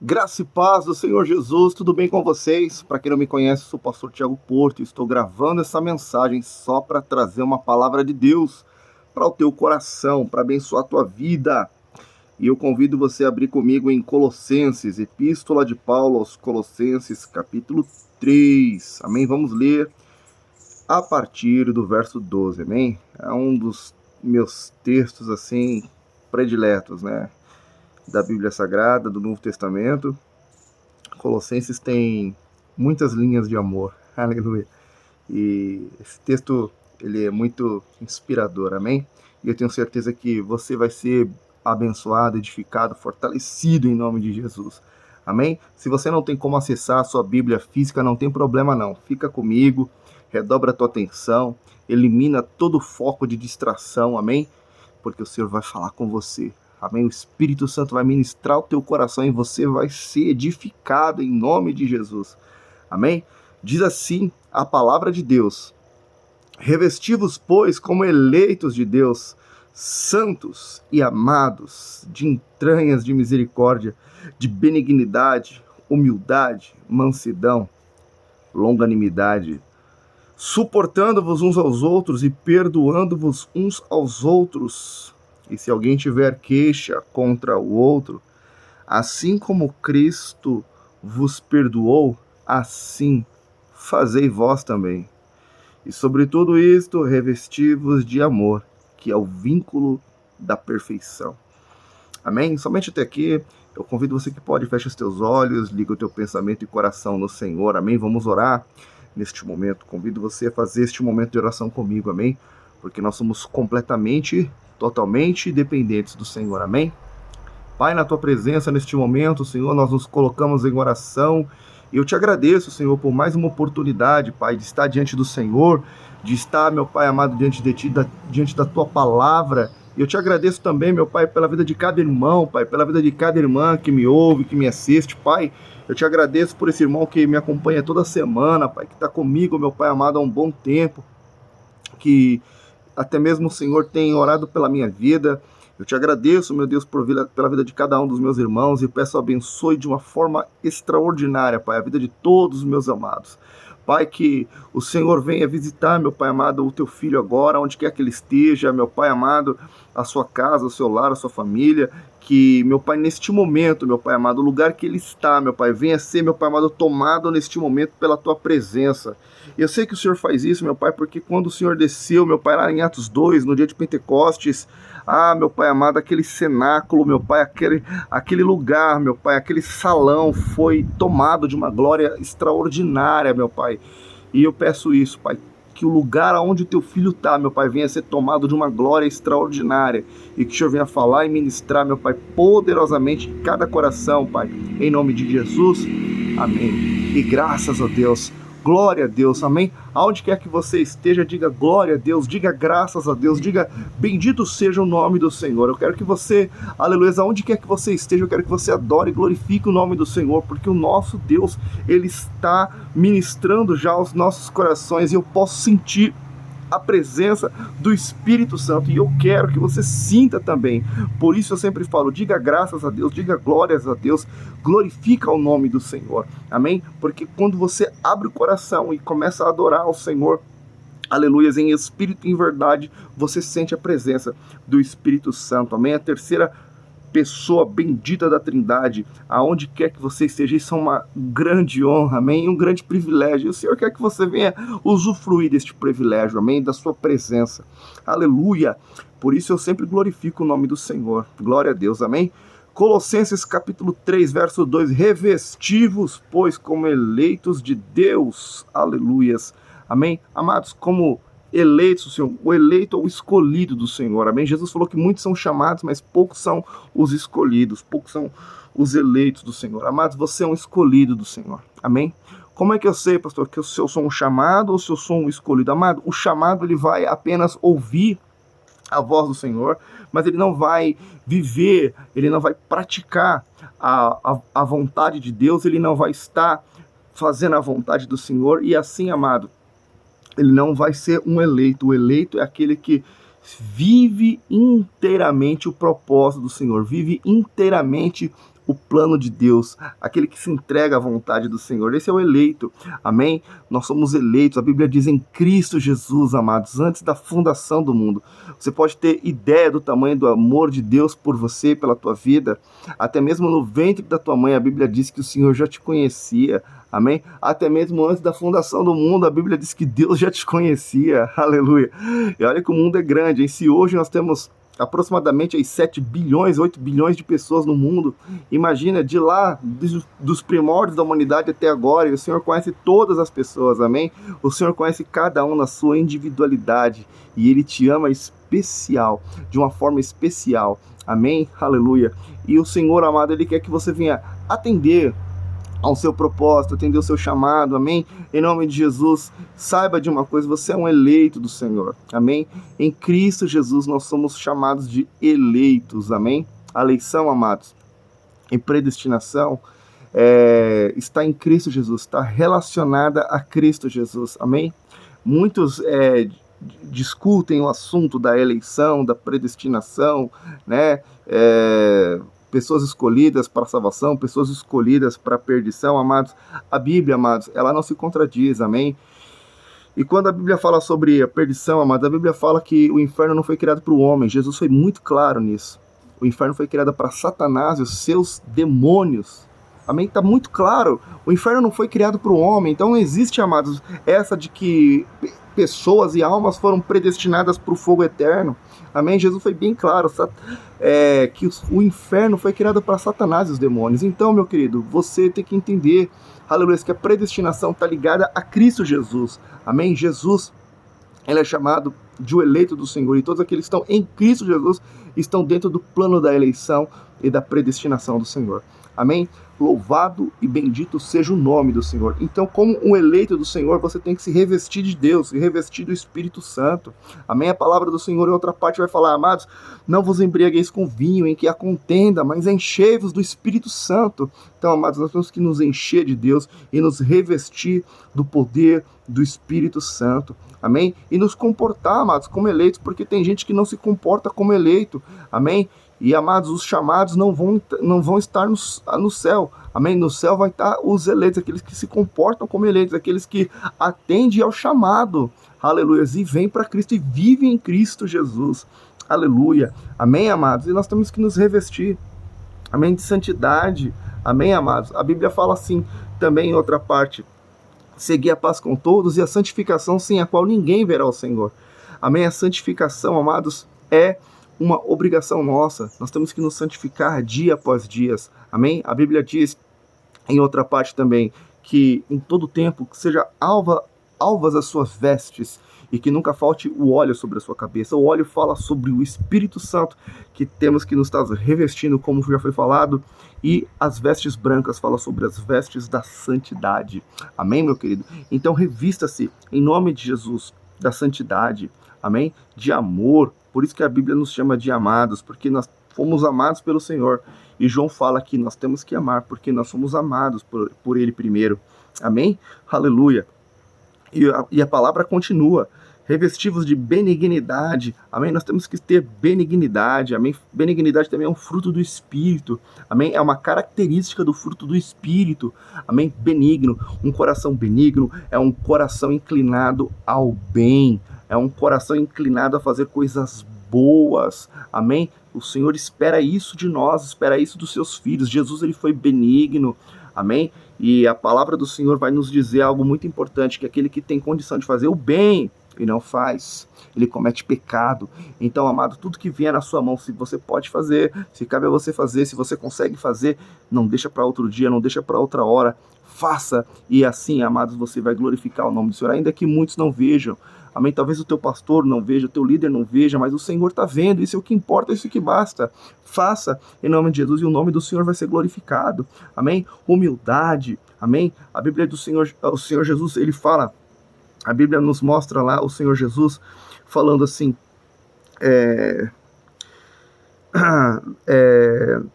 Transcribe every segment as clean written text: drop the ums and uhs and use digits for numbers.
Graça e paz do Senhor Jesus, tudo bem com vocês? Para quem não me conhece, sou o pastor Thiago Porto e estou gravando essa mensagem só para trazer uma palavra de Deus para o teu coração, para abençoar a tua vida. E eu convido você a abrir comigo em Colossenses, Epístola de Paulo aos Colossenses, capítulo 3. Amém? Vamos ler a partir do verso 12, amém? É um dos meus textos, assim, prediletos, né? Da Bíblia Sagrada, do Novo Testamento. Colossenses tem muitas linhas de amor, aleluia. E esse texto, ele é muito inspirador, amém? E eu tenho certeza que você vai ser abençoado, edificado, fortalecido em nome de Jesus, amém? Se você não tem como acessar a sua Bíblia física, não tem problema não, fica comigo, redobra a tua atenção, elimina todo o foco de distração, amém? Porque o Senhor vai falar com você. Amém? O Espírito Santo vai ministrar o teu coração e você vai ser edificado em nome de Jesus. Amém? Diz assim a palavra de Deus: revesti-vos, pois, como eleitos de Deus, santos e amados, de entranhas de misericórdia, de benignidade, humildade, mansidão, longanimidade, suportando-vos uns aos outros e perdoando-vos uns aos outros. E se alguém tiver queixa contra o outro, assim como Cristo vos perdoou, assim fazei vós também. E sobre tudo isto, revesti-vos de amor, que é o vínculo da perfeição. Amém? Somente até aqui, eu convido você que pode, fecha os teus olhos, liga o teu pensamento e coração no Senhor. Amém? Vamos orar neste momento. Convido você a fazer este momento de oração comigo. Amém? Porque nós somos totalmente dependentes do Senhor, amém? Pai, na tua presença neste momento, Senhor, nós nos colocamos em oração e eu te agradeço, Senhor, por mais uma oportunidade, Pai, de estar diante do Senhor, de estar, meu Pai amado, diante de ti, diante da tua palavra. E eu te agradeço também, meu Pai, pela vida de cada irmão, Pai, pela vida de cada irmã que me ouve, que me assiste, Pai. Eu te agradeço por esse irmão que me acompanha toda semana, Pai, que está comigo, meu Pai amado, há um bom tempo, que até mesmo o Senhor tem orado pela minha vida. Eu te agradeço, meu Deus, pela vida de cada um dos meus irmãos e peço abençoe de uma forma extraordinária, Pai, a vida de todos os meus amados. Pai, que o Senhor venha visitar, meu Pai amado, o teu filho agora, onde quer que ele esteja, meu Pai amado, a sua casa, o seu lar, a sua família, que, meu Pai, neste momento, meu Pai amado, o lugar que ele está, meu Pai, venha ser, meu Pai amado, tomado neste momento pela tua presença. Eu sei que o Senhor faz isso, meu Pai, porque quando o Senhor desceu, meu Pai, lá em Atos 2, no dia de Pentecostes, meu Pai amado, aquele cenáculo, meu Pai, aquele lugar, meu Pai, aquele salão foi tomado de uma glória extraordinária, meu Pai. E eu peço isso, Pai, que o lugar onde o teu filho está, meu Pai, venha ser tomado de uma glória extraordinária e que o Senhor venha falar e ministrar, meu Pai, poderosamente em cada coração, Pai, em nome de Jesus, amém. E graças a Deus, glória a Deus, amém? Aonde quer que você esteja, diga glória a Deus, diga graças a Deus, diga bendito seja o nome do Senhor. Eu quero que você, aleluia, aonde quer que você esteja, eu quero que você adore e glorifique o nome do Senhor, porque o nosso Deus, Ele está ministrando já aos nossos corações e eu posso sentir a presença do Espírito Santo, e eu quero que você sinta também. Por isso eu sempre falo, diga graças a Deus, diga glórias a Deus, glorifica o nome do Senhor, amém? Porque quando você abre o coração e começa a adorar ao Senhor, aleluias, em espírito e em verdade, você sente a presença do Espírito Santo, amém? A terceira pessoa bendita da Trindade, aonde quer que você esteja, isso é uma grande honra, amém? Um grande privilégio. E o Senhor quer que você venha usufruir deste privilégio, amém? Da sua presença, aleluia. Por isso eu sempre glorifico o nome do Senhor, glória a Deus, amém? Colossenses capítulo 3, verso 2, revesti-vos, pois, como eleitos de Deus, aleluias, amém? Amados, como eleitos, Senhor, o eleito ou o escolhido do Senhor, amém? Jesus falou que muitos são chamados, mas poucos são os escolhidos, poucos são os eleitos do Senhor. Amados, você é um escolhido do Senhor, amém? Como é que eu sei, pastor, que se eu sou um chamado ou se eu sou um escolhido? Amado, o chamado, ele vai apenas ouvir a voz do Senhor, mas ele não vai viver, ele não vai praticar a vontade de Deus, ele não vai estar fazendo a vontade do Senhor, e assim, amado, ele não vai ser um eleito. O eleito é aquele que vive inteiramente o propósito do Senhor, vive inteiramente o plano de Deus, aquele que se entrega à vontade do Senhor. Esse é o eleito, amém? Nós somos eleitos, a Bíblia diz em Cristo Jesus, amados, antes da fundação do mundo. Você pode ter ideia do tamanho do amor de Deus por você, pela tua vida, até mesmo no ventre da tua mãe, a Bíblia diz que o Senhor já te conhecia, amém? Até mesmo antes da fundação do mundo, a Bíblia diz que Deus já te conhecia, aleluia. E olha que o mundo é grande, hein? Se hoje nós temos aproximadamente aí 7 bilhões, 8 bilhões de pessoas no mundo, imagina, de lá, dos primórdios da humanidade até agora, e o Senhor conhece todas as pessoas, amém? O Senhor conhece cada um na sua individualidade, e Ele te ama especial, de uma forma especial, amém? Aleluia. E o Senhor, amado, Ele quer que você venha atender ao seu propósito, atender o seu chamado, amém? Em nome de Jesus, saiba de uma coisa, você é um eleito do Senhor, amém? Em Cristo Jesus nós somos chamados de eleitos, amém? A eleição, amados, em predestinação, está em Cristo Jesus, está relacionada a Cristo Jesus, amém? Muitos discutem o assunto da eleição, da predestinação, né? Pessoas escolhidas para a salvação, pessoas escolhidas para a perdição, amados. A Bíblia, amados, ela não se contradiz, amém? E quando a Bíblia fala sobre a perdição, amados, a Bíblia fala que o inferno não foi criado para o homem. Jesus foi muito claro nisso. O inferno foi criado para Satanás e os seus demônios. Amém? Está muito claro. O inferno não foi criado para o homem. Então não existe, amados, essa de que pessoas e almas foram predestinadas para o fogo eterno. Amém? Jesus foi bem claro que o inferno foi criado para Satanás e os demônios. Então, meu querido, você tem que entender, aleluia, que a predestinação está ligada a Cristo Jesus. Amém? Jesus, ele é chamado de o eleito do Senhor, e todos aqueles que estão em Cristo Jesus estão dentro do plano da eleição e da predestinação do Senhor. Amém? Louvado e bendito seja o nome do Senhor. Então, como um eleito do Senhor, você tem que se revestir de Deus, se revestir do Espírito Santo. Amém? A palavra do Senhor em outra parte vai falar, amados, não vos embriagueis com vinho em que há contenda, mas enchei-vos do Espírito Santo. Então, amados, nós temos que nos encher de Deus e nos revestir do poder do Espírito Santo. Amém? E nos comportar, amados, como eleitos, porque tem gente que não se comporta como eleito. Amém? E, amados, os chamados não vão estar no céu. Amém? No céu vai estar os eleitos, aqueles que se comportam como eleitos, aqueles que atendem ao chamado. Aleluia. E vêm para Cristo e vivem em Cristo Jesus. Aleluia. Amém, amados? E nós temos que nos revestir. Amém? De santidade. Amém, amados? A Bíblia fala assim também em outra parte. Seguir a paz com todos e a santificação sem a qual ninguém verá o Senhor. Amém? A santificação, amados, é uma obrigação nossa. Nós temos que nos santificar dia após dia. Amém? A Bíblia diz em outra parte também que em todo tempo que seja alvas as suas vestes e que nunca falte o óleo sobre a sua cabeça. O óleo fala sobre o Espírito Santo que temos que nos estar revestindo, como já foi falado, e as vestes brancas falam sobre as vestes da santidade. Amém, meu querido? Então revista-se em nome de Jesus da santidade, amém? De amor. Por isso que a Bíblia nos chama de amados, porque nós fomos amados pelo Senhor. E João fala que nós temos que amar, porque nós somos amados por Ele primeiro. Amém? Aleluia. E a palavra continua. Revestivos de benignidade. Amém? Nós temos que ter benignidade. Amém? Benignidade também é um fruto do Espírito. Amém? É uma característica do fruto do Espírito. Amém? Benigno. Um coração benigno é um coração inclinado ao bem. É um coração inclinado a fazer coisas boas. Amém? O Senhor espera isso de nós, espera isso dos seus filhos. Jesus, ele foi benigno. Amém? E a palavra do Senhor vai nos dizer algo muito importante, que aquele que tem condição de fazer o bem e não faz, ele comete pecado. Então, amado, tudo que vier na sua mão, se você pode fazer, se cabe a você fazer, se você consegue fazer, não deixa para outro dia, não deixa para outra hora. Faça, e assim, amados, você vai glorificar o nome do Senhor, ainda que muitos não vejam. Amém? Talvez o teu pastor não veja, o teu líder não veja, mas o Senhor está vendo, isso é o que importa, isso é o que basta. Faça em nome de Jesus e o nome do Senhor vai ser glorificado. Amém? Humildade, amém? A Bíblia do Senhor, o Senhor Jesus, ele fala, a Bíblia nos mostra lá o Senhor Jesus falando assim,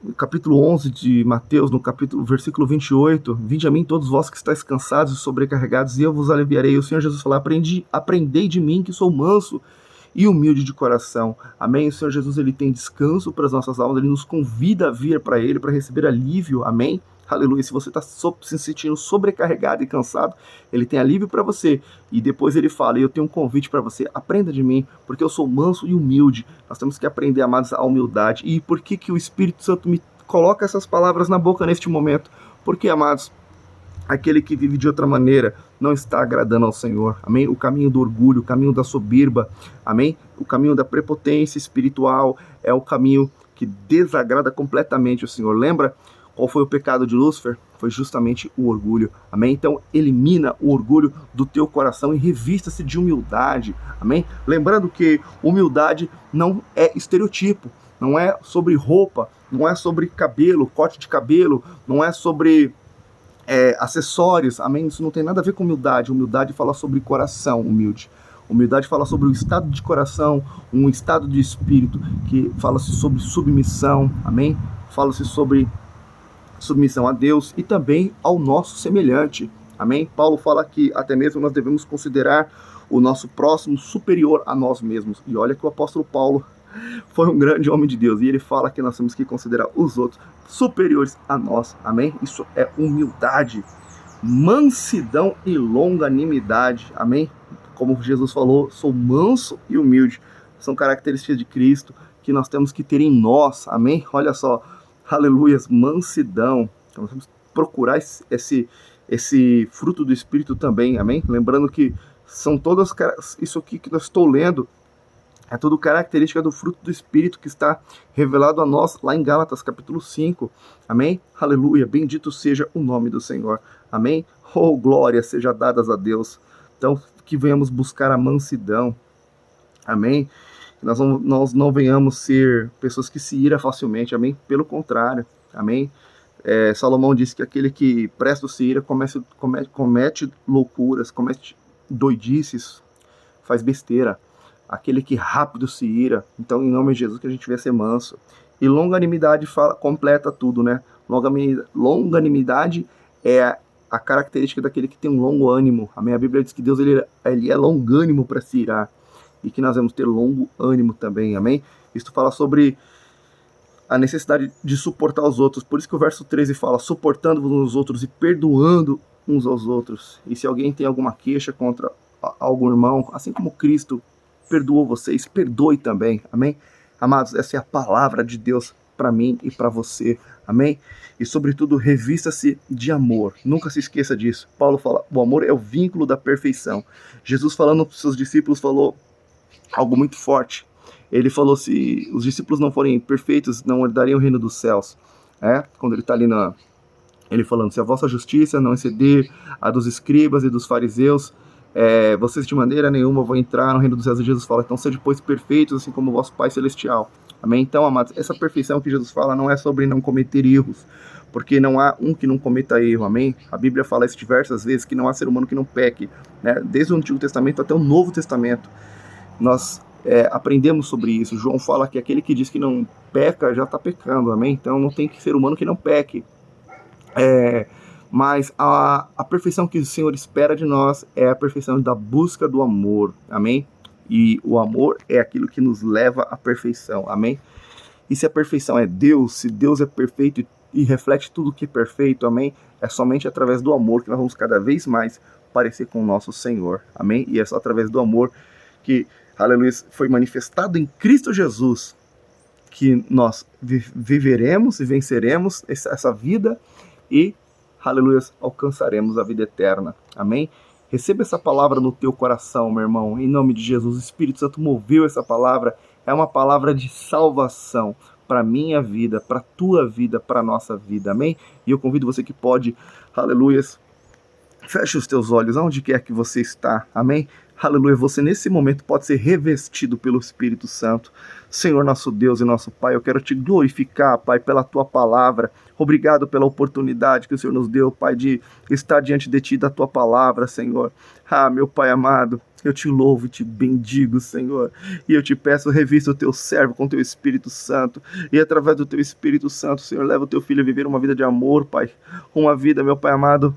no capítulo 11 de Mateus, versículo 28, vinde a mim todos vós que estáis cansados e sobrecarregados, e eu vos aliviarei. O Senhor Jesus fala, aprendei de mim que sou manso e humilde de coração. Amém? O Senhor Jesus, ele tem descanso para as nossas almas, ele nos convida a vir para ele, para receber alívio. Amém? Aleluia. Se você está se sentindo sobrecarregado e cansado, ele tem alívio para você. E depois ele fala, eu tenho um convite para você, aprenda de mim, porque eu sou manso e humilde. Nós temos que aprender, amados, a humildade. E por que o Espírito Santo me coloca essas palavras na boca neste momento? Porque, amados, aquele que vive de outra maneira não está agradando ao Senhor. Amém? O caminho do orgulho, o caminho da soberba, amém? O caminho da prepotência espiritual é o caminho que desagrada completamente o Senhor. Lembra qual foi o pecado de Lúcifer? Foi justamente o orgulho. Amém? Então, elimina o orgulho do teu coração e revista-se de humildade. Amém? Lembrando que humildade não é estereotipo, não é sobre roupa, não é sobre cabelo, corte de cabelo, não é sobre acessórios. Amém? Isso não tem nada a ver com humildade. Humildade fala sobre coração humilde. Humildade fala sobre o estado de coração, um estado de espírito, que fala-se sobre submissão. Amém? Fala-se sobre submissão a Deus e também ao nosso semelhante. Amém? Paulo fala que até mesmo nós devemos considerar o nosso próximo superior a nós mesmos. E olha que o apóstolo Paulo foi um grande homem de Deus, e ele fala que nós temos que considerar os outros superiores a nós. Amém? Isso é humildade, mansidão e longanimidade. Amém? Como Jesus falou, sou manso e humilde. São características de Cristo que nós temos que ter em nós. Amém? Olha só, aleluias, mansidão. Então nós temos que procurar esse fruto do Espírito também. Amém? Lembrando que são todas, isso aqui que eu estou lendo, é tudo característica do fruto do Espírito que está revelado a nós lá em Gálatas capítulo 5. Amém? Aleluia. Bendito seja o nome do Senhor. Amém? Oh, glória seja dadas a Deus. Então, que venhamos buscar a mansidão. Amém? Nós não venhamos ser pessoas que se iram facilmente. Amém? Pelo contrário. Amém? Salomão disse que aquele que presta se ira comete loucuras, comete doidices, faz besteira. Aquele que rápido se ira. Então, em nome de Jesus, que a gente venha ser manso. E longanimidade completa tudo, né? Longanimidade é a característica daquele que tem um longo ânimo. Amém? A Bíblia diz que Deus ele é longânimo para se irar. E que nós vamos ter longo ânimo também. Amém? Isso fala sobre a necessidade de suportar os outros. Por isso que o verso 13 fala, suportando-vos uns aos outros e perdoando uns aos outros. E se alguém tem alguma queixa contra algum irmão, assim como Cristo perdoou vocês, perdoe também. Amém? Amados, essa é a palavra de Deus para mim e para você. Amém? E sobretudo, revista-se de amor. Nunca se esqueça disso. Paulo fala, o amor é o vínculo da perfeição. Jesus, falando para os seus discípulos, falou algo muito forte. Ele falou, se os discípulos não forem perfeitos, não herdariam o reino dos céus. Quando ele está ali ele falando, se a vossa justiça não exceder a dos escribas e dos fariseus, vocês de maneira nenhuma vão entrar no reino dos céus. E Jesus fala, então sede pois perfeitos, assim como o vosso Pai Celestial. Amém? Então, amados, essa perfeição que Jesus fala não é sobre não cometer erros, porque não há um que não cometa erro. Amém? A Bíblia fala isso diversas vezes, que não há ser humano que não peque, né? Desde o Antigo Testamento até o Novo Testamento. Nós aprendemos sobre isso. João fala que aquele que diz que não peca já está pecando. Amém? Então não tem que ser humano que não peque. Mas a perfeição que o Senhor espera de nós é a perfeição da busca do amor. Amém? E o amor é aquilo que nos leva à perfeição. Amém? E se a perfeição é Deus, se Deus é perfeito e reflete tudo que é perfeito, amém? É somente através do amor que nós vamos cada vez mais parecer com o nosso Senhor. Amém? E é só através do amor que, aleluia, foi manifestado em Cristo Jesus que nós viveremos e venceremos essa vida e, aleluia, alcançaremos a vida eterna. Amém? Receba essa palavra no teu coração, meu irmão, em nome de Jesus. O Espírito Santo moveu essa palavra, é uma palavra de salvação para a minha vida, para a tua vida, para a nossa vida, amém? E eu convido você que pode, aleluia, feche os teus olhos, aonde quer que você está, amém? Aleluia, você nesse momento pode ser revestido pelo Espírito Santo. Senhor nosso Deus e nosso Pai, eu quero te glorificar, Pai, pela tua palavra. Obrigado pela oportunidade que o Senhor nos deu, Pai, de estar diante de ti, da tua palavra, Senhor. Meu Pai amado, eu te louvo e te bendigo, Senhor. E eu te peço, revista o teu servo com o teu Espírito Santo. E através do teu Espírito Santo, Senhor, leva o teu filho a viver uma vida de amor, Pai. Uma vida, meu Pai amado,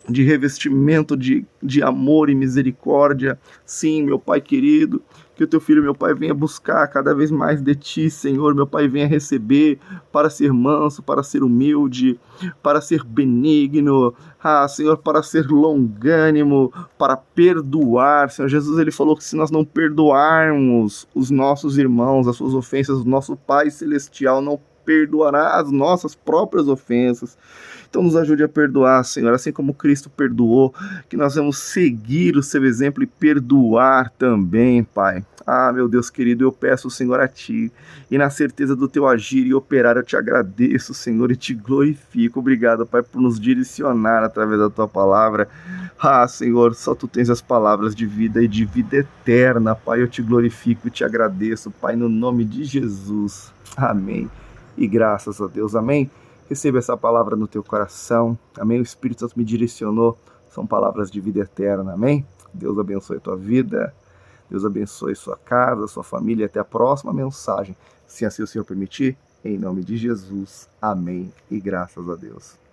de revestimento de amor e misericórdia. Sim, meu Pai querido, que o teu filho, meu Pai, venha buscar cada vez mais de ti, Senhor, meu Pai, venha receber para ser manso, para ser humilde, para ser benigno, Senhor, para ser longânimo, para perdoar. Senhor Jesus, ele falou que se nós não perdoarmos os nossos irmãos, as suas ofensas, o nosso Pai Celestial não perdoará as nossas próprias ofensas. Então nos ajude a perdoar, Senhor, assim como Cristo perdoou, que nós vamos seguir o seu exemplo e perdoar também, Pai. Meu Deus querido, eu peço, Senhor, a Ti, e na certeza do Teu agir e operar, eu Te agradeço, Senhor, e Te glorifico. Obrigado, Pai, por nos direcionar através da Tua palavra. Senhor, só Tu tens as palavras de vida e de vida eterna, Pai, eu Te glorifico e Te agradeço, Pai, no nome de Jesus. Amém. E graças a Deus, amém. Receba essa palavra no teu coração, amém? O Espírito Santo me direcionou, são palavras de vida eterna, amém? Deus abençoe a tua vida, Deus abençoe sua casa, sua família, até a próxima mensagem, se assim o Senhor permitir, em nome de Jesus, amém, e graças a Deus.